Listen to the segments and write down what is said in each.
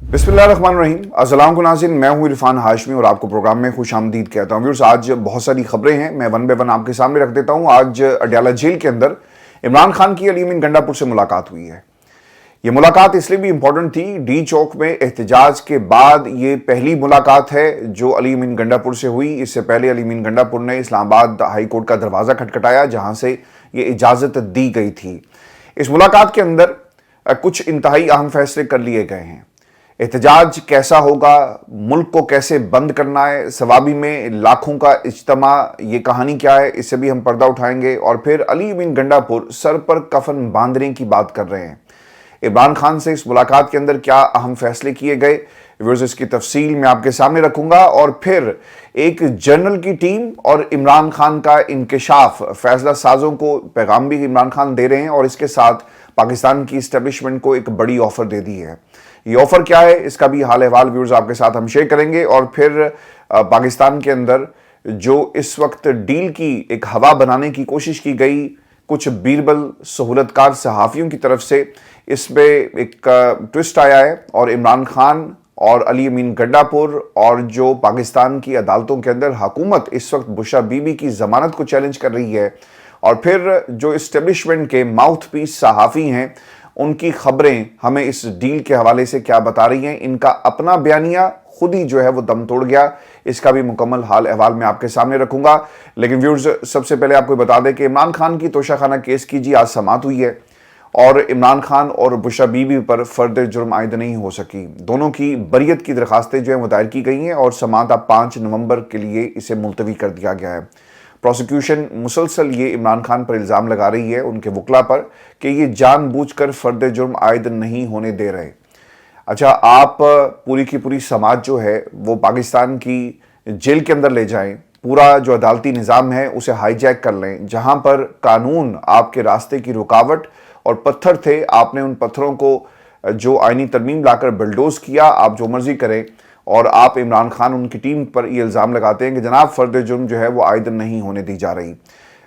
बिस्मिल्लाहिर्रहमानिर्रहीम। अस्सलाम को नाज़रीन, मैं हूं इरफान हाशमी और आपको प्रोग्राम में खुश आमदीद कहता हूं। व्यूअर्स, आज बहुत सारी खबरें हैं, मैं वन बाय वन आपके सामने रख देता हूं। आज अडयाला जेल के अंदर इमरान खान की अली अमीन गंडापुर से मुलाकात हुई है। ये मुलाकात इसलिए भी इंपॉर्टेंट थी, डी चौक में एहतजाज के बाद ये पहली मुलाकात है जो अली अमीन गंडापुर से हुई। इससे पहले अली अमीन गंडापुर ने इस्लामाबाद हाई कोर्ट का दरवाज़ा खटखटाया जहां से ये इजाज़त दी गई थी। इस मुलाकात के अंदर कुछ इंतहाई अहम फैसले कर लिए गए हैं। एहतजाज कैसा होगा, मुल्क को कैसे बंद करना है, सवाबी में लाखों का इज्तिमा, ये कहानी क्या है, इससे भी हम पर्दा उठाएंगे। और फिर अली अमीन गंडापुर सर पर कफन बांधने की बात कर रहे हैं। इमरान खान से इस मुलाकात के अंदर क्या अहम फैसले किए गए, व्यूअर्स, इसकी तफसील मैं आपके सामने रखूंगा। और फिर एक जर्नल की टीम और इमरान खान का इंकशाफ, फैसला साजों को पैगाम भी इमरान खान दे रहे हैं और इसके साथ पाकिस्तान की इस्टेब्लिशमेंट को एक बड़ी ऑफर दे दी है। ये ऑफर क्या है, इसका भी हाल अहवाल व्यूअर्स आपके साथ हम शेयर करेंगे। और फिर पाकिस्तान के अंदर जो इस वक्त डील की एक हवा बनाने की कोशिश की गई कुछ बीरबल सहूलतकार सहाफ़ियों की तरफ से, इसमें एक ट्विस्ट आया है और इमरान खान और अली अमीन गंडापुर और जो पाकिस्तान की अदालतों के अंदर हुकूमत इस वक्त बुशरा बीबी की जमानत को चैलेंज कर रही है। और फिर जो इस्टेब्लिशमेंट के माउथ पीस सहाफ़ी हैं, उनकी खबरें हमें इस डील के हवाले से क्या बता रही हैं। इनका अपना बयानिया खुद ही जो है वो दम तोड़ गया, इसका भी मुकम्मल हाल अहवाल मैं आपके सामने रखूंगा। लेकिन व्यूअर्स, सबसे पहले आपको बता दें कि इमरान खान की तोशाखाना केस की जी आज समाअत हुई है और इमरान खान और बुशरा बीबी पर फर्द जुर्म आयद नहीं हो सकी। दोनों की बरियत की दरखास्तें जो है वो दायर की गई हैं और समाअत अब 5 नवंबर के लिए इसे मुलतवी कर दिया गया है। प्रोसिक्यूशन मुसलसल ये इमरान खान पर इल्ज़ाम लगा रही है, उनके वकला पर, कि ये जानबूझकर फर्द जुर्म आयद नहीं होने दे रहे। अच्छा, आप पूरी की पूरी समाज जो है वो पाकिस्तान की जेल के अंदर ले जाएं, पूरा जो अदालती निज़ाम है उसे हाईजैक कर लें, जहां पर कानून आपके रास्ते की रुकावट और पत्थर थे, आपने उन पत्थरों को जो आईनी तरमीम लाकर बुलडोज किया, आप जो मर्जी करें। और आप इमरान खान, उनकी टीम पर ये इल्ज़ाम लगाते हैं कि जनाब फर्द जुर्म जो है वो आयद नहीं होने दी जा रही।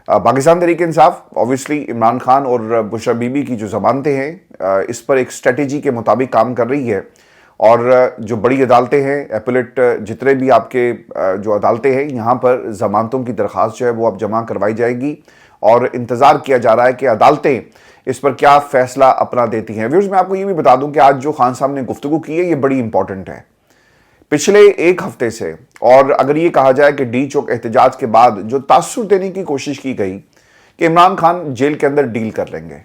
पाकिस्तान तहरीक इंसाफ ऑब्वियसली इमरान खान और बुशरा बीबी की जो ज़मानतें हैं इस पर एक स्ट्रेटेजी के मुताबिक काम कर रही है। और जो बड़ी अदालतें हैं, एपलेट जितने भी आपके जो अदालतें हैं, यहाँ पर ज़मानतों की दरख्वास्त जो है वो अब जमा करवाई जाएगी और इंतज़ार किया जा रहा है कि अदालतें इस पर क्या फ़ैसला अपना देती हैं। व्यूअर्स, मैं आपको ये भी बता दूँ कि आज जो खान साहब ने गुफ्तगू की है ये बड़ी इंपॉर्टेंट है पिछले एक हफ्ते से। और अगर ये कहा जाए कि डी चौक एहतजाज के बाद जो तासुर देने की कोशिश की गई कि इमरान खान जेल के अंदर डील कर लेंगे,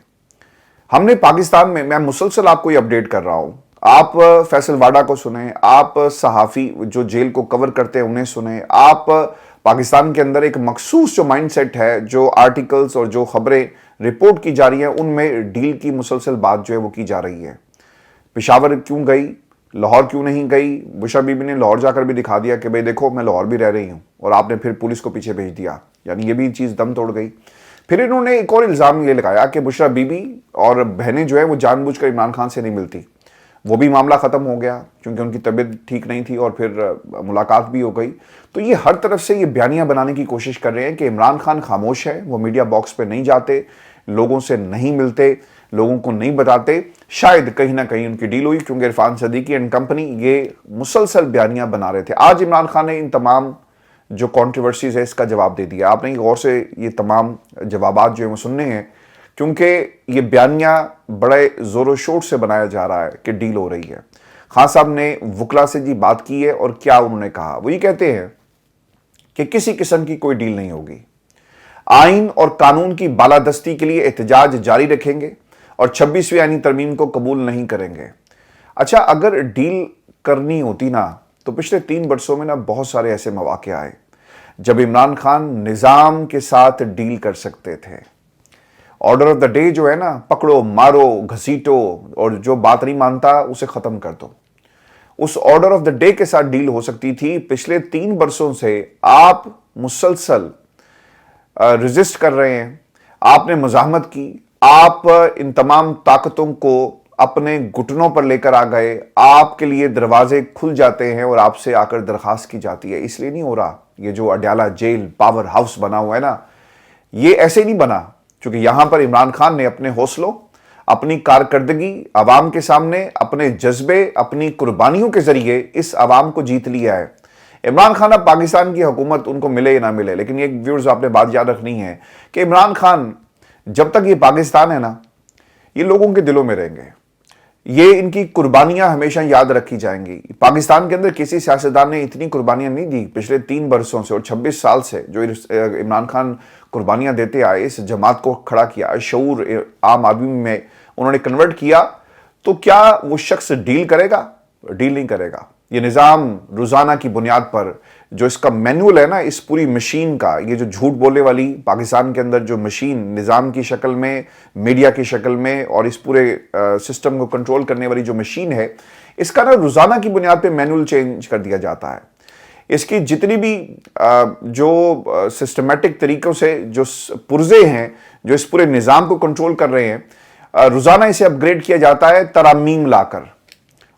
हमने पाकिस्तान में, मैं मुसलसल आपको ये अपडेट कर रहा हूं, आप फैसल वाडा को सुने, आप सहाफ़ी जो जेल को कवर करते हैं उन्हें सुने, आप पाकिस्तान के अंदर एक मखसूस जो माइंडसेट है, जो आर्टिकल्स और जो खबरें रिपोर्ट की जा रही हैं, उनमें डील की मुसलसल बात जो है वो की जा रही है। पेशावर क्यों गई, लाहौर क्यों नहीं गई? बुशरा बीबी ने लाहौर जाकर भी दिखा दिया कि भाई देखो मैं लाहौर भी रह रही हूं, और आपने फिर पुलिस को पीछे भेज दिया, यानी ये भी चीज़ दम तोड़ गई। फिर इन्होंने एक और इल्ज़ाम ये लगाया कि बुशरा बीबी और बहनें जो है वो जानबूझकर इमरान खान से नहीं मिलती। वो भी मामला ख़त्म हो गया क्योंकि उनकी तबीयत ठीक नहीं थी और फिर मुलाकात भी हो गई। तो ये हर तरफ से ये बयानियाँ बनाने की कोशिश कर रहे हैं कि इमरान खान खामोश है, वो मीडिया बॉक्स पर नहीं जाते, लोगों से नहीं मिलते, लोगों को नहीं बताते। शायद कहीं ना कहीं उनकी डील हुई क्योंकि इरफान सदीकी एंड कंपनी ये मुसलसल बयानियां बना रहे थे। आज इमरान खान ने इन तमाम जो कंट्रोवर्सीज है इसका जवाब दे दिया। आपने गौर से ये तमाम जवाबात जो है वो सुनने हैं क्योंकि ये बयानियां बड़े ज़ोर शोर से बनाया जा रहा है कि डील हो रही है। खान साहब ने वकला से जी बात की है और क्या उन्होंने कहा, वो ये कहते हैं कि किसी किस्म की कोई डील नहीं होगी, आइन और कानून की बालादस्ती के लिए एहतजाज जारी रखेंगे और 26वीं आईनी तरमीम को कबूल नहीं करेंगे। अच्छा, अगर डील करनी होती ना तो पिछले 3 बरसों में ना बहुत सारे ऐसे मौके आए जब इमरान खान निज़ाम के साथ डील कर सकते थे। ऑर्डर ऑफ द डे जो है ना, पकड़ो मारो घसीटो और जो बात नहीं मानता उसे ख़त्म कर दो, उस ऑर्डर ऑफ द डे के साथ डील हो सकती थी। पिछले 3 बरसों से आप मुसलसल रेजिस्ट कर रहे हैं, आपने मुज़ाहमत की, आप इन तमाम ताकतों को अपने घुटनों पर लेकर आ गए, आपके लिए दरवाजे खुल जाते हैं और आपसे आकर दरखास्त की जाती है। इसलिए नहीं हो रहा। ये जो अडयाला जेल पावर हाउस बना हुआ है ना, ये ऐसे नहीं बना क्योंकि यहां पर इमरान खान ने अपने हौसलों, اپنی کارکردگی عوام کے سامنے اپنے جذبے اپنی قربانیوں کے ذریعے اس عوام کو جیت لیا ہے۔ عمران خان اب پاکستان کی حکومت ان کو ملے یا نہ ملے، لیکن یہ ویورز آپ نے بات یاد رکھنی ہے کہ عمران خان جب تک یہ پاکستان ہے نا، یہ لوگوں کے دلوں میں رہیں گے، یہ ان کی قربانیاں ہمیشہ یاد رکھی جائیں گی۔ پاکستان کے اندر کسی سیاستدان نے اتنی قربانیاں نہیں دی پچھلے 3 برسوں سے اور 26 سال سے جو عمران خان قربانیاں دیتے آئے، اس جماعت کو کھڑا کیا، شعور عام آدمی میں انہوں نے کنورٹ کیا، تو کیا وہ شخص ڈیل کرے گا؟ ڈیل نہیں کرے گا۔ یہ نظام روزانہ کی بنیاد پر جو اس کا مینول ہے نا، اس پوری مشین کا، یہ جو جھوٹ بولنے والی پاکستان کے اندر جو مشین نظام کی شکل میں، میڈیا کی شکل میں اور اس پورے سسٹم کو کنٹرول کرنے والی جو مشین ہے، اس کا نا روزانہ کی بنیاد پہ مینول چینج کر دیا جاتا ہے۔ اس کی جتنی بھی جو سسٹمیٹک طریقوں سے جو پرزے ہیں جو اس پورے نظام کو کنٹرول کر رہے ہیں، روزانہ اسے اپ گریڈ کیا جاتا ہے ترامیم لا کر،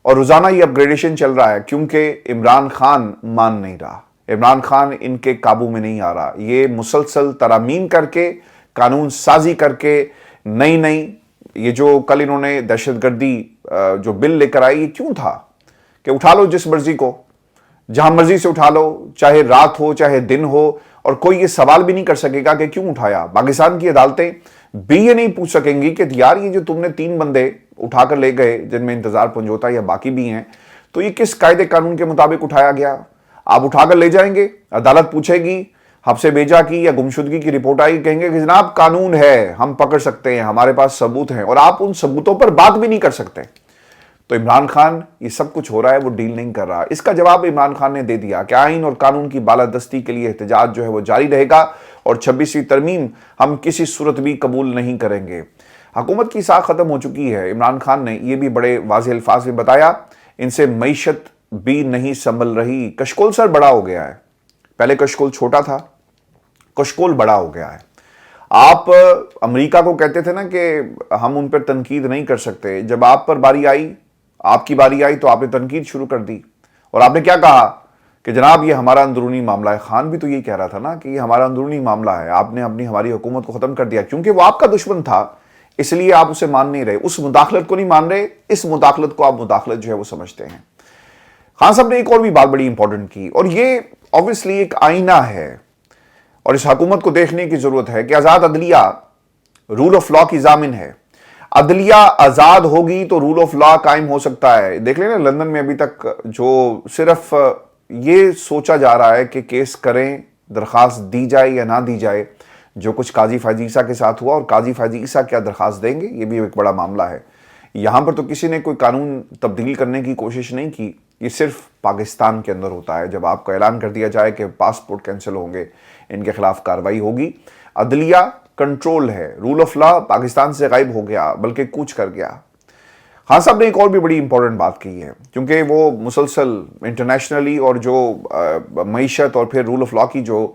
اور روزانہ یہ اپ گریڈیشن چل رہا ہے کیونکہ عمران خان مان نہیں رہا، عمران خان ان کے قابو میں نہیں آ رہا۔ یہ مسلسل ترامیم کر کے، قانون سازی کر کے، نئی یہ جو کل انہوں نے دہشت گردی جو بل لے کر آئی، یہ کیوں تھا کہ اٹھا لو جس مرضی کو، جہاں مرضی سے اٹھا لو، چاہے رات ہو چاہے دن ہو، اور کوئی یہ سوال بھی نہیں کر سکے گا کہ کیوں اٹھایا۔ پاکستان کی عدالتیں بھی یہ نہیں پوچھ سکیں گی کہ یار یہ جو تم نے 3 بندے اٹھا کر لے گئے جن میں انتظار پنجوتا یا باقی بھی ہیں، تو یہ کس قاعدے قانون کے مطابق اٹھایا گیا؟ آپ اٹھا کر لے جائیں گے، عدالت پوچھے گی، حبس بیجا کی یا گمشدگی کی رپورٹ آئی، کہیں گے کہ جناب قانون ہے، ہم پکڑ سکتے ہیں، ہمارے پاس ثبوت ہیں، اور آپ ان ثبوتوں پر بات بھی نہیں کر سکتے۔ تو عمران خان یہ سب کچھ ہو رہا ہے، وہ ڈیل نہیں کر رہا۔ اس کا جواب عمران خان نے دے دیا کہ آئین اور قانون کی بالادستی کے لیے احتجاج جو ہے وہ جاری رہے گا، اور 26ویں ترمیم ہم کسی صورت بھی قبول نہیں کریں گے۔ حکومت کی ساکھ ختم ہو چکی ہے۔ عمران خان نے یہ بھی بڑے واضح الفاظ میں بتایا، ان سے معیشت بھی نہیں سنبھل رہی۔ کشکول سر بڑا ہو گیا ہے، پہلے کشکول چھوٹا تھا، کشکول بڑا ہو گیا ہے۔ آپ امریکہ کو کہتے تھے نا کہ ہم ان پر تنقید نہیں کر سکتے، جب آپ پر باری آئی، آپ کی باری آئی، تو آپ نے تنقید شروع کر دی، اور آپ نے کیا کہا کہ جناب یہ ہمارا اندرونی معاملہ ہے۔ خان بھی تو یہ کہہ رہا تھا نا کہ یہ ہمارا اندرونی معاملہ ہے، آپ نے ہماری حکومت کو ختم کر دیا، کیونکہ وہ آپ کا دشمن تھا، اس لیے آپ اسے مان نہیں رہے، اس مداخلت کو نہیں مان رہے، اس مداخلت کو آپ مداخلت جو ہے وہ سمجھتے ہیں۔ خان صاحب نے ایک اور بھی بات بڑی امپورٹنٹ کی، اور یہ obviously ایک آئینہ ہے، اور اس حکومت کو دیکھنے کی ضرورت ہے کہ آزاد عدلیہ رول آف لا کی ضامن ہے۔ عدلیہ آزاد ہوگی تو رول آف لا قائم ہو سکتا ہے۔ دیکھ لیں نا لندن میں ابھی تک جو صرف یہ سوچا جا رہا ہے کہ کیس کریں، درخواست دی جائے یا نہ دی جائے، جو کچھ قاضی فیض عیسیٰ کے ساتھ ہوا، اور قاضی فیض عیسیٰ کیا درخواست دیں گے، یہ بھی ایک بڑا معاملہ ہے۔ یہاں پر تو کسی نے کوئی قانون تبدیل کرنے کی کوشش نہیں کی، یہ صرف پاکستان کے اندر ہوتا ہے۔ جب آپ کو اعلان کر دیا جائے کہ پاسپورٹ کینسل ہوں گے، ان کے خلاف کارروائی ہوگی۔ عدلیہ کنٹرول ہے، رول آف لا پاکستان سے غائب ہو گیا، بلکہ کوچ کر گیا۔ خان صاحب نے ایک اور بھی بڑی امپورٹنٹ بات کی ہے، کیونکہ وہ مسلسل انٹرنیشنلی اور جو معیشت اور پھر رول آف لا کی جو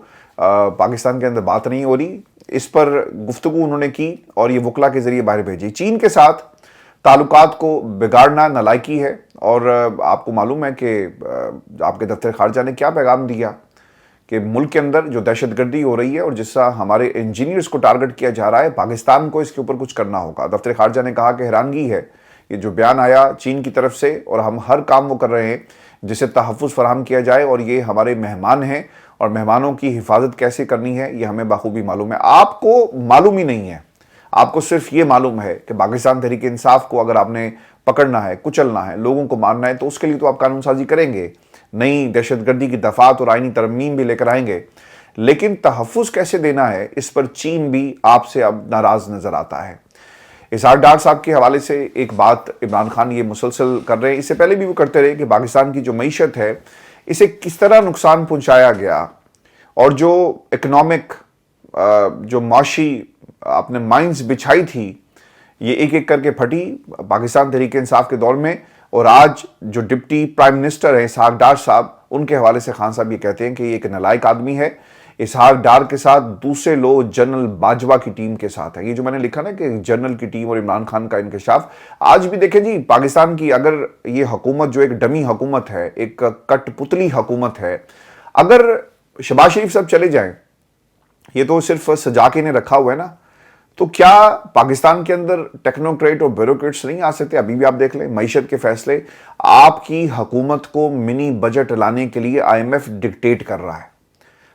پاکستان کے اندر بات نہیں ہو رہی، اس پر گفتگو انہوں نے کی اور یہ وکلا کے ذریعے باہر بھیجی۔ چین کے ساتھ تعلقات کو بگاڑنا نالائکی ہے، اور آپ کو معلوم ہے کہ آپ کے دفتر خارجہ نے کیا پیغام دیا کہ ملک کے اندر جو دہشت گردی ہو رہی ہے اور جس طرح ہمارے انجینئرز کو ٹارگٹ کیا جا رہا ہے، پاکستان کو اس کے اوپر کچھ کرنا ہوگا۔ دفتر خارجہ نے کہا کہ حیرانگی ہے یہ جو بیان آیا چین کی طرف سے، اور ہم ہر کام وہ کر رہے ہیں جسے تحفظ فراہم کیا جائے، اور یہ ہمارے مہمان ہیں اور مہمانوں کی حفاظت کیسے کرنی ہے یہ ہمیں بخوبی معلوم ہے۔ آپ کو معلوم ہی نہیں ہے، آپ کو صرف یہ معلوم ہے کہ پاکستان تحریک انصاف کو اگر آپ نے پکڑنا ہے، کچلنا ہے، لوگوں کو مارنا ہے، تو اس کے لیے تو آپ قانون سازی کریں گے، نئی دہشت گردی کی دفعات اور آئینی ترمیم بھی لے کر آئیں گے، لیکن تحفظ کیسے دینا ہے اس پر چین بھی آپ سے اب ناراض نظر آتا ہے۔ اسحاق ڈار صاحب کے حوالے سے ایک بات عمران خان یہ مسلسل کر رہے ہیں، اس سے پہلے بھی وہ کرتے رہے کہ پاکستان کی جو معیشت ہے اسے کس طرح نقصان پہنچایا گیا، اور جو اکنامک جو معاشی آپ نے مائنز بچھائی تھی یہ ایک ایک کر کے پھٹی پاکستان تحریک انصاف کے دور میں۔ اور آج جو ڈپٹی پرائم منسٹر ہیں اسحاق ڈار صاحب، ان کے حوالے سے خان صاحب یہ کہتے ہیں کہ یہ ایک نالائق آدمی ہے۔ اسحاق ڈار کے ساتھ دوسرے لوگ جنرل باجوہ کی ٹیم کے ساتھ ہے۔ یہ جو میں نے لکھا نا کہ جنرل کی ٹیم اور عمران خان کا انکشاف، آج بھی دیکھیں جی پاکستان کی اگر یہ حکومت جو ایک ڈمی حکومت ہے، ایک کٹ پتلی حکومت ہے، اگر شہباز شریف صاحب چلے جائیں، یہ تو صرف سجا کے انہیں رکھا ہوا ہے نا، तो क्या पाकिस्तान के अंदर टेक्नोक्रेट और ब्यूरोक्रेट्स नहीं आ सकते? अभी भी आप देख लें, मईशत के फैसले आपकी हुकूमत को मिनी बजट लाने के लिए आईएमएफ डिक्टेट कर रहा है।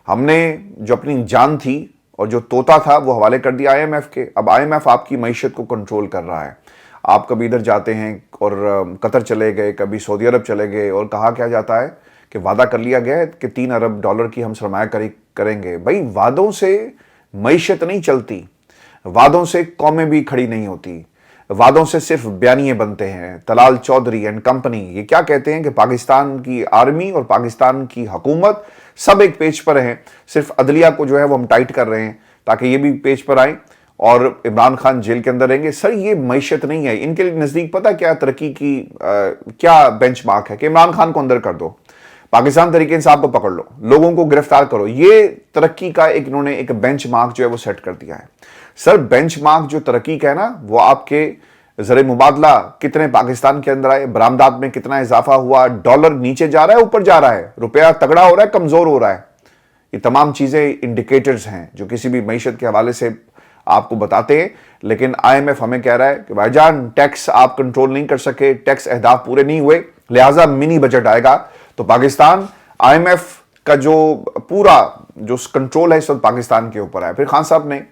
हमने जो अपनी जान थी और जो तोता था वो हवाले कर दिया आईएमएफ के। अब आईएमएफ आपकी मईशत को कंट्रोल कर रहा है। आप कभी इधर जाते हैं और कतर चले गए, कभी सऊदी अरब चले गए, और कहा क्या जाता है कि वादा कर लिया गया है कि $3 अरब की हम सरमायाकारी करेंगे। भाई, वादों से मईशत नहीं चलती, वादों से कौमें भी खड़ी नहीं होती, वादों से सिर्फ बयानिए बनते हैं। तलाल चौधरी एंड कंपनी ये क्या कहते हैं कि पाकिस्तान की आर्मी और पाकिस्तान की हुकूमत सब एक पेज पर हैं, सिर्फ अदलिया को जो है वो हम टाइट कर रहे हैं ताकि ये भी पेज पर आए और इमरान खान जेल के अंदर रहेंगे। सर, ये मईशत नहीं है। इनके नजदीक पता क्या तरक्की की क्या बेंचमार्क है कि इमरान खान को अंदर कर दो, पाकिस्तान तहरीक इंसाफ को पकड़ लो, लोगों को गिरफ्तार करो। ये तरक्की का इन्होंने एक बेंचमार्क जो है वो सेट कर दिया है। सर, बेंचमार्क जो तरक्की का है ना, वो आपके ज़र मुबादला कितने पाकिस्तान के अंदर आए, बरामदात में कितना इजाफा हुआ, डॉलर नीचे जा रहा है ऊपर जा रहा है, रुपया तगड़ा हो रहा है कमजोर हो रहा है, ये तमाम चीजें इंडिकेटर्स हैं जो किसी भी मईशत के हवाले से आपको बताते हैं। लेकिन आईएमएफ हमें कह रहा है कि भाईजान टैक्स आप कंट्रोल नहीं कर सके, टैक्स अहदाफ पूरे नहीं हुए, लिहाजा मिनी बजट आएगा। तो पाकिस्तान आईएमएफ का जो पूरा जो कंट्रोल है इस वक्त पाकिस्तान के ऊपर है। फिर खान साहब ने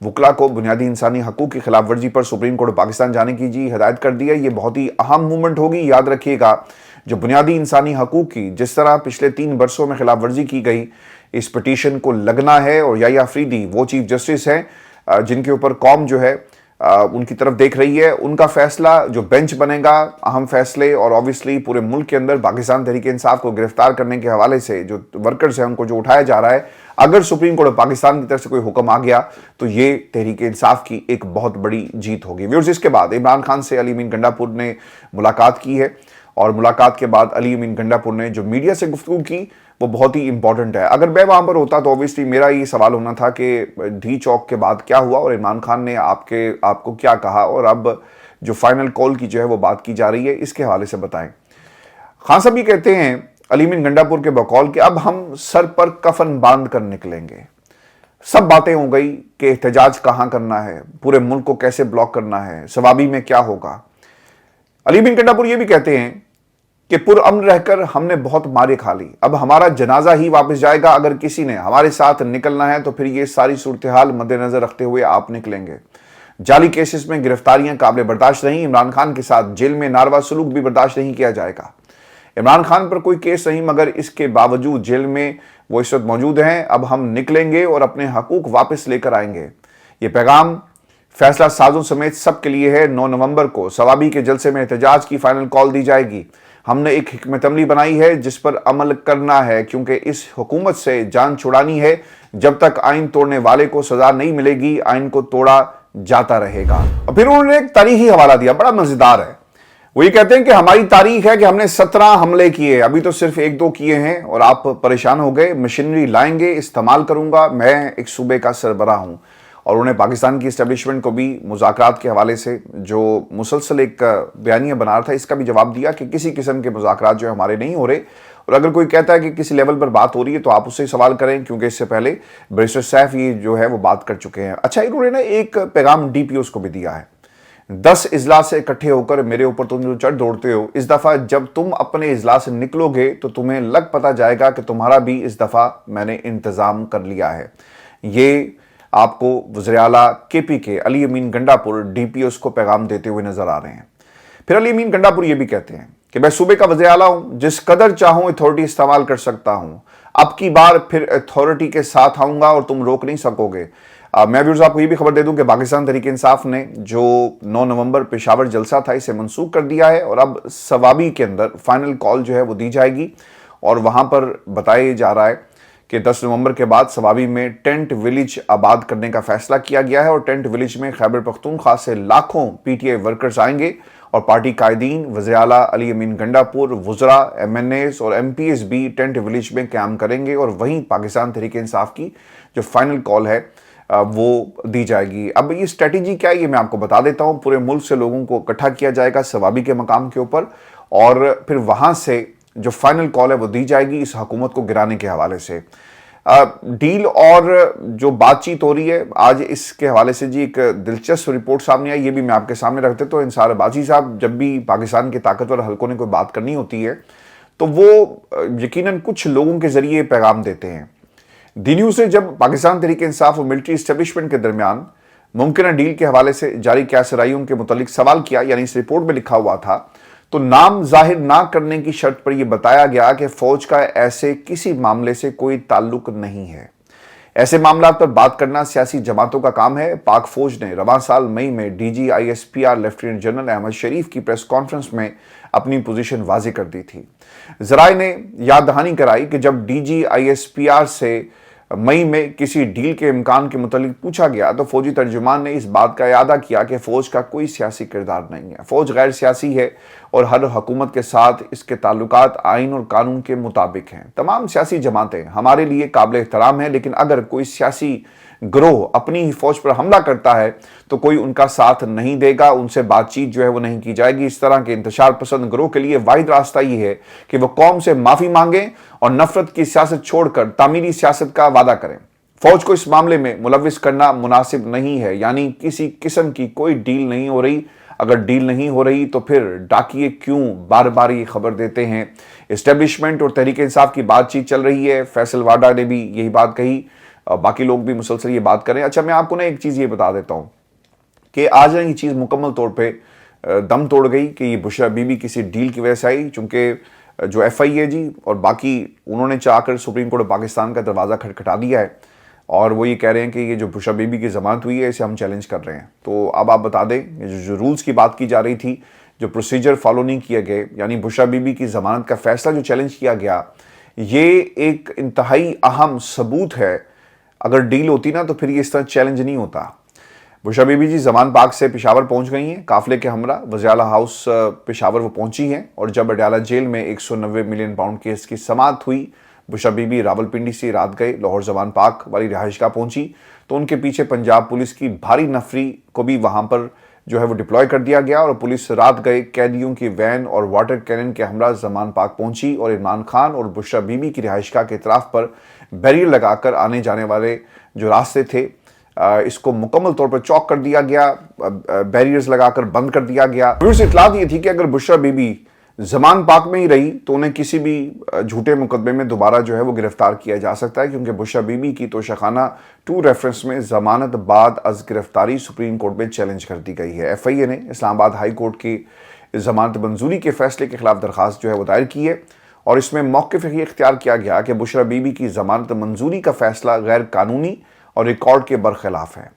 वकला को बुनियादी इंसानी हकूक की खिलाफ वर्जी पर सुप्रीम कोर्ट पाकिस्तान जाने की जी हिदायत कर दी है। ये बहुत ही अहम मूवमेंट होगी, याद रखिएगा। जो बुनियादी इंसानी हकूक की जिस तरह पिछले 3 वर्षों में खिलाफ वर्जी की गई, इस पिटीशन को लगना है। और याहिया अफरीदी वो चीफ जस्टिस हैं जिनके ऊपर कौम जो है उनकी तरफ देख रही है। उनका फैसला जो बेंच बनेगा, अहम फैसले, और ऑब्वियसली पूरे मुल्क के अंदर पाकिस्तान तहरीक इंसाफ को गिरफ्तार करने के हवाले से जो वर्कर्स हैं उनको जो उठाया जा रहा है, अगर सुप्रीम कोर्ट पाकिस्तान की तरफ से कोई हुक्म आ गया तो ये तहरीक इंसाफ की एक बहुत बड़ी जीत होगी। व्यूअर्स, इसके बाद इमरान खान से अली अमीन गंडापुर ने मुलाकात की है और मुलाकात के बाद अली अमीन गंडापुर ने जो मीडिया से गुफ्तगू की वो बहुत ही इंपॉर्टेंट है। अगर मैं वहां पर होता तो ऑब्वियसली मेरा ये सवाल होना था कि डी चौक के बाद क्या हुआ और इमरान खान ने आपको क्या कहा, और अब जो फाइनल कॉल की जो है वो बात की जा रही है, इसके हवाले से बताएं। खान साहब ये कहते हैं अली अमीन गंडापुर के बकौल कि अब हम सर पर कफन बांध कर निकलेंगे। सब बातें हो गई कि एहतजाज कहां करना है, पूरे मुल्क को कैसे ब्लॉक करना है, सवाबी में क्या होगा। अली अमीन गंडापुर ये भी कहते हैं कि पुरअमन रहकर हमने बहुत मारे खा ली, अब हमारा जनाजा ही वापस जाएगा। अगर किसी ने हमारे साथ निकलना है तो फिर ये सारी सूरत हाल मद्देनजर रखते हुए आप निकलेंगे। जाली केसेस में गिरफ्तारियां काबिल बर्दाश्त नहीं, इमरान खान के साथ जेल में नारवा सलूक भी बर्दाश्त नहीं किया जाएगा। इमरान खान पर कोई केस नहीं, मगर इसके बावजूद जेल में वो इस वक्त मौजूद हैं। अब हम निकलेंगे और अपने हकूक वापस लेकर आएंगे। ये पैगाम फैसला साजों समेत सबके लिए है। 9 नवंबर को सवाबी के जलसे में एहतजाज की फाइनल कॉल दी जाएगी। हमने एक हिकमत अमली बनाई है जिस पर अमल करना है, क्योंकि इस हुकूमत से जान छुड़ानी है। जब तक आइन तोड़ने वाले को सजा नहीं मिलेगी, आइन को तोड़ा जाता रहेगा। और फिर उन्होंने एक तारीखी हवाला दिया, बड़ा मजेदार है। वो ये कहते हैं कि हमारी तारीख है कि हमने 17 हमले किए, अभी तो सिर्फ 1-2 किए हैं और आप परेशान हो गए। मशीनरी लाएंगे, इस्तेमाल करूंगा, मैं एक सूबे का सरबराह हूं। और उन्हें पाकिस्तान की इस्टेब्लिशमेंट को भी मुज़ाकरात के हवाले से जो मुसलसल एक बयानिया बना रहा था, इसका भी जवाब दिया कि किसी किस्म के मुज़ाकरात जो है हमारे नहीं हो रहे। और अगर कोई कहता है कि किसी लेवल पर बात हो रही है तो आप उससे सवाल करें, क्योंकि इससे पहले बैरिस्टर सैफ ये जो है वो बात कर चुके हैं। अच्छा, इन्होंने ना एक पैगाम डीपीओस को भी दिया है। 10 इजलास से इकट्ठे होकर मेरे ऊपर तुम जो चढ़ दौड़ते हो, इस दफ़ा जब तुम अपने इजलास से निकलोगे तो तुम्हें लग पता जाएगा कि तुम्हारा भी इस दफ़ा मैंने इंतज़ाम कर लिया है। ये आपको वज़ीर आला केपी के अली अमीन गंडापुर डीपीओस को पैगाम देते हुए नजर आ रहे हैं। फिर अली अमीन गंडापुर ये भी कहते हैं कि मैं सूबे का वज़ीर आला हूं, जिस कदर चाहूं अथॉरिटी इस्तेमाल कर सकता हूं। अब की बार फिर अथॉरिटी के साथ आऊंगा और तुम रोक नहीं सकोगे। मैं व्यूअर्स आपको ये भी खबर दे दूं कि पाकिस्तान तहरीक इंसाफ ने जो 9 नवंबर पेशावर जलसा था इसे मनसूख कर दिया है और अब सवाबी के अंदर फाइनल कॉल जो है वो दी जाएगी। और वहां पर बताया जा रहा है कि 10 नवंबर के बाद सवाबी में टेंट विलेज आबाद करने का फैसला किया गया है और टेंट विलेज में खैबर पख्तूनख्वा से लाखों पीटीआई वर्कर्स आएंगे और पार्टी कायदीन, वज़ीर आला अली अमीन गंडापुर, वुज़रा, एमएनएस और एमपीएस भी टेंट विलेज में क़याम करेंगे और वहीं पाकिस्तान तहरीक इंसाफ की जो फाइनल कॉल है वो दी जाएगी। अब ये स्ट्रेटेजी क्या है ये मैं आपको बता देता हूँ। पूरे मुल्क से लोगों को इकट्ठा किया जाएगा सवाबी के मकाम के ऊपर और फिर वहाँ से जो फाइनल कॉल है वो दी जाएगी इस हुकूमत को गिराने के हवाले से। ڈیل اور جو بات چیت ہو رہی ہے آج اس کے حوالے سے جی ایک دلچسپ رپورٹ سامنے آئی، یہ بھی میں آپ کے سامنے رکھ دیتا ہوں۔ انصار عباسی صاحب جب بھی پاکستان کے طاقتور حلقوں نے کوئی بات کرنی ہوتی ہے تو وہ یقیناً کچھ لوگوں کے ذریعے پیغام دیتے ہیں۔ دی نیوز نے جب پاکستان تحریک انصاف اور ملٹری اسٹیبلشمنٹ کے درمیان ممکنہ ڈیل کے حوالے سے جاری کیا سرائیوں کے متعلق سوال کیا، یعنی اس رپورٹ میں لکھا ہوا تھا، تو نام ظاہر نہ کرنے کی شرط پر یہ بتایا گیا کہ فوج کا ایسے کسی معاملے سے کوئی تعلق نہیں ہے۔ ایسے معاملات پر بات کرنا سیاسی جماعتوں کا کام ہے۔ پاک فوج نے رواں سال مئی میں D G I S P R lieutenant general Ahmed Sharif کی پریس کانفرنس میں اپنی پوزیشن واضح کر دی تھی۔ ذرائع نے یاد دہانی کرائی کہ جب D G I S P R سے مئی میں کسی ڈیل کے امکان کے متعلق پوچھا گیا تو فوجی ترجمان نے اس بات کا اعادہ کیا کہ فوج کا کوئی سیاسی کردار نہیں ہے، فوج غیر سیاسی ہے اور ہر حکومت کے ساتھ اس کے تعلقات آئین اور قانون کے مطابق ہیں۔ تمام سیاسی جماعتیں ہمارے لیے قابل احترام ہیں، لیکن اگر کوئی سیاسی گروہ اپنی ہی فوج پر حملہ کرتا ہے تو کوئی ان کا ساتھ نہیں دے گا، ان سے بات چیت جو ہے وہ نہیں کی جائے گی۔ اس طرح کے انتشار پسند گروہ کے لیے واحد راستہ یہ ہے کہ وہ قوم سے معافی مانگیں اور نفرت کی سیاست چھوڑ کر تعمیری سیاست کا وعدہ کریں۔ فوج کو اس معاملے میں ملوث کرنا مناسب نہیں ہے، یعنی کسی قسم کی کوئی ڈیل نہیں ہو رہی۔ اگر ڈیل نہیں ہو رہی تو پھر ڈاکیے کیوں بار بار یہ خبر دیتے ہیں؟ اسٹیبلشمنٹ اور تحریک انصاف کی بات چیت چل رہی ہے، فیصل واڈا نے بھی یہی بات کہی، باقی لوگ بھی مسلسل یہ بات کریں۔ اچھا، میں آپ کو ایک چیز یہ بتا دیتا ہوں کہ آج یہ چیز مکمل طور پہ دم توڑ گئی کہ یہ بشرا بی بی کسی ڈیل کی وجہ سے آئی، چونکہ جو ایف آئی اے جی اور باقی انہوں نے چاہ کر سپریم کورٹ پاکستان کا دروازہ کھٹکھٹا دیا ہے اور وہ یہ کہہ رہے ہیں کہ یہ جو بشرا بی بی کی ضمانت ہوئی ہے اسے ہم چیلنج کر رہے ہیں۔ تو اب آپ بتا دیں جو رولز کی بات کی جا رہی تھی، جو پروسیجر فالو نہیں کیے گئے، یعنی بشرا بی بی کی ضمانت کا فیصلہ جو چیلنج کیا گیا، یہ ایک انتہائی اہم ثبوت ہے۔ اگر ڈیل ہوتی نا تو پھر یہ اس طرح چیلنج نہیں ہوتا۔ بشرا بی بی جی زمان پاک سے پشاور پہنچ گئی ہیں، قافلے کے ہمراہ وزیر اعلیٰ ہاؤس پشاور وہ پہنچی ہیں، اور جب اڈیالہ جیل میں 190 ملین پاؤنڈ کیس کی سماعت ہوئی، بشرا بی بی راول پنڈی سے رات گئے لاہور زمان پاک والی رہائش گاہ پہنچی تو ان کے پیچھے پنجاب پولیس کی بھاری نفری کو بھی وہاں پر جو ہے وہ ڈپلوائے کر دیا گیا، اور پولیس رات گئے قیدیوں کی وین اور واٹر کینن کے ہمراہ زمان پاک پہنچی اور عمران خان اور بشرا بی بی کی رہائش گاہ کے اطراف پر بیریئر لگا کر آنے جانے والے جو راستے تھے اس کو مکمل طور پر چوک کر دیا گیا، بیریئرز لگا کر بند کر دیا گیا۔ پھر اطلاع یہ تھی کہ اگر بشرا بی بی زمان پاک میں ہی رہی تو انہیں کسی بھی جھوٹے مقدمے میں دوبارہ جو ہے وہ گرفتار کیا جا سکتا ہے، کیونکہ بشرا بی بی کی توشیخانہ 2 ریفرنس میں ضمانت بعد از گرفتاری سپریم کورٹ میں چیلنج کر دی گئی ہے۔ ایف آئی اے نے اسلام آباد ہائی کورٹ کی ضمانت منظوری کے فیصلے کے خلاف درخواست جو ہے وہ دائر کی ہے، اور اس میں موقف یہ اختیار کیا گیا کہ بشرا بی بی کی ضمانت منظوری کا فیصلہ غیر قانونی اور ریکارڈ کے برخلاف ہے۔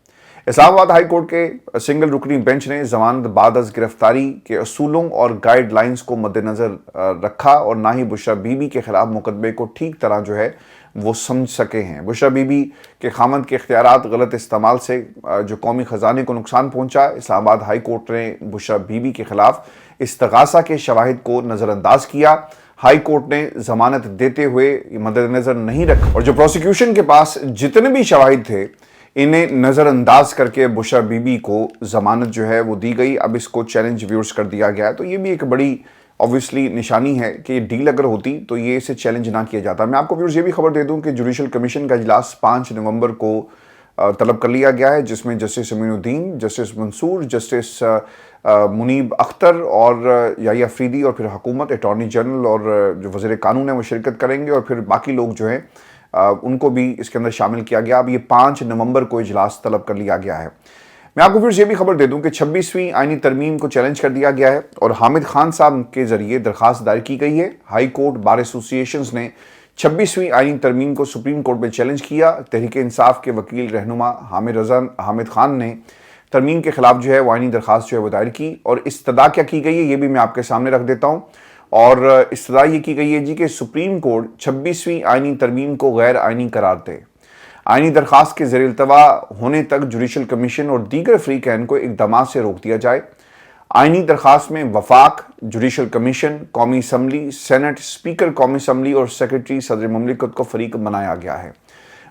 اسلام آباد ہائی کورٹ کے سنگل رکنی بینچ نے ضمانت بعد از گرفتاری کے اصولوں اور گائیڈ لائنز کو مد نظر رکھا اور نہ ہی بشرا بی بی کے خلاف مقدمے کو ٹھیک طرح جو ہے وہ سمجھ سکے ہیں۔ بشرا بی بی کے خامند کے اختیارات غلط استعمال سے جو قومی خزانے کو نقصان پہنچا، اسلام آباد ہائی کورٹ نے بشرا بی بی کے خلاف استغاثہ کے شواہد کو نظر انداز کیا۔ ہائی کورٹ نے ضمانت دیتے ہوئے مد نظر نہیں رکھا اور جو پروسیکیوشن کے پاس جتنے بھی شواہد تھے انہیں نظر انداز کر کے بشرا بی بی کو ضمانت جو ہے وہ دی گئی۔ اب اس کو چیلنج ویورز کر دیا گیا ہے، تو یہ بھی ایک بڑی obviously نشانی ہے کہ ڈیل اگر ہوتی تو یہ اسے چیلنج نہ کیا جاتا۔ میں آپ کو ویورز یہ بھی خبر دے دوں کہ جوڈیشل کمیشن کا اجلاس 5 نومبر کو طلب کر لیا گیا ہے، جس میں جسٹس امین الدین، جسٹس منصور، جسٹس منیب اختر اور یحییٰ افریدی اور پھر حکومت، اٹارنی جنرل اور جو وزیر قانون ہے وہ شرکت کریں گے، اور پھر باقی لوگ جو ہیں ان کو بھی اس کے اندر شامل کیا گیا۔ اب یہ 5 نومبر کو اجلاس طلب کر لیا گیا ہے۔ میں آپ کو پھر یہ بھی خبر دے دوں کہ 26ویں آئینی ترمیم کو چیلنج کر دیا گیا ہے اور حامد خان صاحب کے ذریعے درخواست دائر کی گئی ہے۔ ہائی کورٹ بار ایسوسیشنز نے 26ویں آئینی ترمیم کو سپریم کورٹ میں چیلنج کیا۔ تحریک انصاف کے وکیل رہنما حامد خان نے ترمیم کے خلاف جو ہے وہ آئینی درخواست جو ہے وہ دائر کی، اور استدعا کیا کی گئی ہے یہ بھی میں آپ کے سامنے رکھ دیتا ہوں۔ اور استدعا یہ کی گئی ہے جی کہ سپریم کورٹ 26ویں آئینی ترمیم کو غیر آئینی قرار دے۔ آئینی درخواست کے زیر التوا ہونے تک جوڈیشل کمیشن اور دیگر فریقین کو اقدامات سے روک دیا جائے۔ آئینی درخواست میں وفاق، جوڈیشل کمیشن، قومی اسمبلی، سینٹ، اسپیکر قومی اسمبلی اور سیکرٹری صدر مملکت کو فریق بنایا گیا ہے۔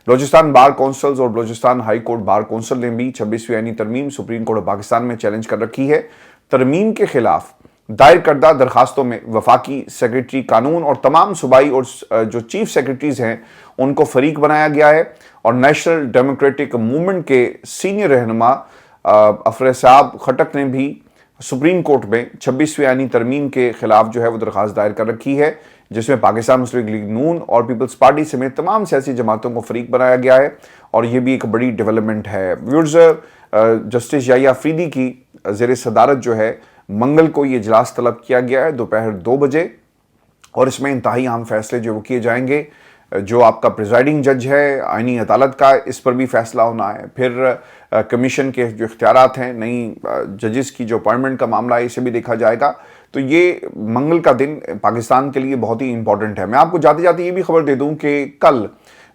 بلوچستان بار کونسلز اور Balochistan high court bar council نے بھی 26ویں آئینی ترمیم سپریم کورٹ پاکستان میں چیلنج کر رکھی ہے۔ ترمیم کے خلاف दायर करदा दरखास्तों में वफाकी सेक्रेटरी कानून और तमाम सूबाई और जो चीफ सेक्रेटरीज हैं उनको फरीक बनाया गया है। और नेशनल डेमोक्रेटिक मूवमेंट के सीनियर रहनुमा अफरेसाब खटक ने भी सुप्रीम कोर्ट में 26वीं आईनी तरमीम के खिलाफ जो है वो दरखास्त दायर कर रखी है, जिसमें पाकिस्तान मुस्लिम लीग नून और पीपल्स पार्टी समेत तमाम सियासी जमातों को फरीक बनाया गया है। और ये भी एक बड़ी डेवलपमेंट है। व्यूअर्स, जस्टिस याहिया अफरीदी की ज़ेर सदारत जो है मंगल को ये इजलास तलब किया गया है दोपहर 2 बजे, और इसमें इंतहाई अहम फैसले जो वो किए जाएंगे। जो आपका प्रिजाइडिंग जज है आईनी अदालत का, इस पर भी फैसला होना है। फिर कमीशन के जो इख्तियारात हैं, नई जजेस की जो अपॉइंटमेंट का मामला है, इसे भी देखा जाएगा। तो ये मंगल का दिन पाकिस्तान के लिए बहुत ही इंपॉर्टेंट है। मैं आपको जाते जाते ये भी खबर दे दूं कि कल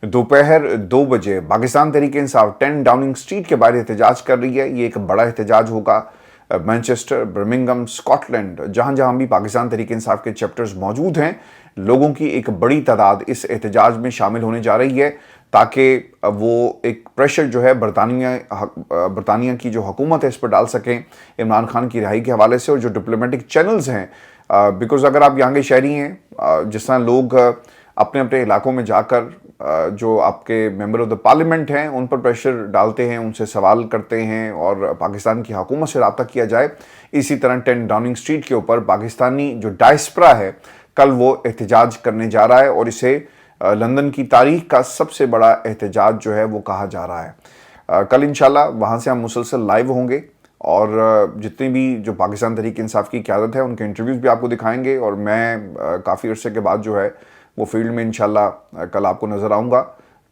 दोपहर 2 बजे पाकिस्तान तहरीक इंसाफ 10 डाउनिंग स्ट्रीट के बाहर एहतजाज कर रही है। ये एक बड़ा एहतजाज होगा। मैनचेस्टर, बर्मिंघम, स्कॉटलैंड, जहां जहां भी पाकिस्तान तहरीक इंसाफ के चैप्टर्स मौजूद हैं, लोगों की एक बड़ी तादाद इस एहतजाज में शामिल होने जा रही है, ताकि वो एक प्रेशर जो है बरतानिया की जो हुकूमत है इस पर डाल सकें इमरान खान की रिहाई के हवाले से। और जो डिप्लोमेटिक चैनल्स हैं, बिकॉज अगर आप यहाँ के शहरी हैं, जिस तरह लोग अपने अपने इलाकों में जाकर जो आपके मेंबर ऑफ द पार्लियामेंट हैं उन पर प्रेशर डालते हैं, उनसे सवाल करते हैं और पाकिस्तान की हुकूमत से रब्ता किया जाए, इसी तरह 10 डाउनिंग स्ट्रीट के ऊपर पाकिस्तानी जो डायस्पोरा है कल वो एहतजाज करने जा रहा है। और इसे लंदन की तारीख का सबसे बड़ा एहतजाज जो है वो कहा जा रहा है। कल इंशाल्लाह वहाँ से हम मुसलसल लाइव होंगे और जितनी भी जो पाकिस्तान तहरीक इंसाफ की क़यादत है उनके इंटरव्यूज़ भी आपको दिखाएंगे। और मैं काफ़ी अरसे के बाद जो है वो फील्ड में इंशाल्लाह कल आपको नज़र आऊँगा।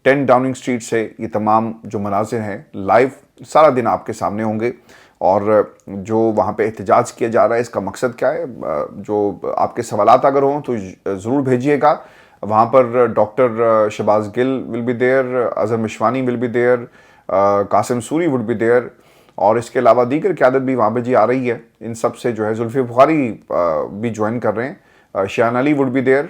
10 डाउनिंग स्ट्रीट से ये तमाम जो मनाज़िर हैं लाइव सारा दिन आपके सामने होंगे। और जो वहाँ पे एहतजाज किया जा रहा है इसका मकसद क्या है, जो आपके सवालात अगर हों तो ज़रूर भेजिएगा। वहाँ पर doctor Shahbaz Gill will be there, Azhar Mishwani will be there, Qasim Suri would be there, और इसके अलावा दीगर क़यादत भी वहाँ पे जी आ रही है। इन सब से जो है जुल्फ़ी बुखारी भी ज्वाइन कर रहे हैं, शान अली वुड बी देयर।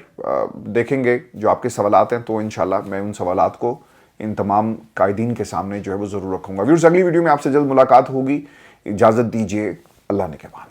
देखेंगे जो आपके सवालात हैं तो इंशाल्लाह मैं उन सवालात को इन तमाम कायदीन के सामने जो है वो ज़रूर रखूँगा। व्यूअर्स, अगली वीडियो में आपसे जल्द मुलाकात होगी। इजाज़त दीजिए, अल्लाह ने के बाद।